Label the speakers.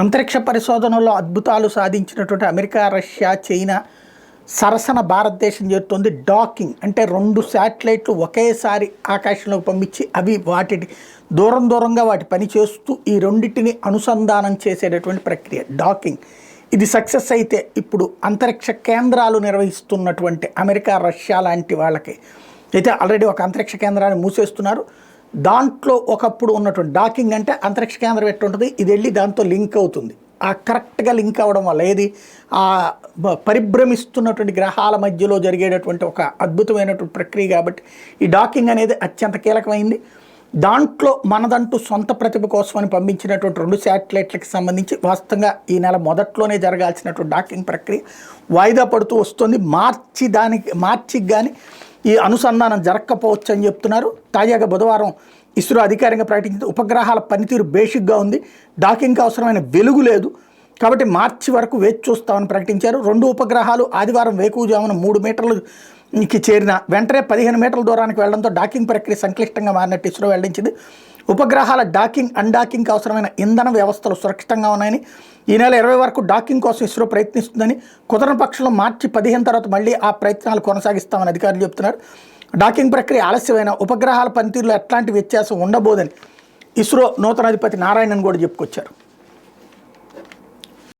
Speaker 1: అంతరిక్ష పరిశోధనలో అద్భుతాలు సాధించినటువంటి అమెరికా, రష్యా, చైనా సరసన భారతదేశం చేస్తుంది డాకింగ్. అంటే 2 శాటిలైట్లు ఒకేసారి ఆకాశంలోకి పంపించి అవి దూరంగా వాటి పని చేస్తూ ఈ రెండింటిని అనుసంధానం చేసేటటువంటి ప్రక్రియ డాకింగ్. ఇది సక్సెస్ అయితే ఇప్పుడు అంతరిక్ష కేంద్రాలు నిర్వహిస్తున్నటువంటి అమెరికా, రష్యా లాంటి వాళ్ళకి అయితే ఆల్రెడీ ఒక అంతరిక్ష కేంద్రాన్ని మూసేస్తున్నారు. దాంట్లో ఒకప్పుడు ఉన్నటువంటి డాకింగ్ అంటే అంతరిక్ష కేంద్రం ఎట్టుంటుంది, ఇది వెళ్ళి దాంతో లింక్ అవుతుంది. ఆ కరెక్ట్గా లింక్ అవ్వడం వల్ల ఏది ఆ పరిభ్రమిస్తున్నటువంటి గ్రహాల మధ్యలో జరిగేటటువంటి ఒక అద్భుతమైనటువంటి ప్రక్రియ. కాబట్టి ఈ డాకింగ్ అనేది అత్యంత కీలకమైంది. దాంట్లో మనదంటూ సొంత ప్రతిభ కోసమని పంపించినటువంటి 2 శాటిలైట్లకి సంబంధించి వాస్తవంగా ఈ నెల మొదట్లోనే జరగాల్సినటువంటి డాకింగ్ ప్రక్రియ వాయిదా పడుతూ వస్తుంది. మార్చికి కానీ ఈ అనుసంధానం జరగకపోవచ్చు అని చెప్తున్నారు. తాజాగా బుధవారం ఇస్రో అధికారికంగా ప్రకటించిన ఉపగ్రహాల పనితీరు బేసిక్గా ఉంది, డాకింగ్కి అవసరమైన వెలుగు లేదు కాబట్టి మార్చి వరకు వేచి చూస్తామని ప్రకటించారు. 2 ఉపగ్రహాలు ఆదివారం వేకువజామున 3 మీటర్లకి చేరిన వెంటనే 15 మీటర్ల దూరానికి వెళ్లడంతో డాకింగ్ ప్రక్రియ సంక్లిష్టంగా మారినట్టు ఇస్రో వెల్లడించింది. ఉపగ్రహాల డాకింగ్, అన్డాకింగ్కి అవసరమైన ఇంధన వ్యవస్థలు సురక్షితంగా ఉన్నాయని, ఈ నెల 20 వరకు డాకింగ్ కోసం ఇస్రో ప్రయత్నిస్తుందని, కుదరని పక్షంలో మార్చి 15 తర్వాత మళ్ళీ ఆ ప్రయత్నాలు కొనసాగిస్తామని అధికారులు చెప్తున్నారు. డాకింగ్ ప్రక్రియ ఆలస్యమైన ఉపగ్రహాల పనితీరులో ఎట్లాంటి వ్యత్యాసం ఉండబోదని ఇస్రో నూతన అధిపతి నారాయణన్ కూడా చెప్పుకొచ్చారు.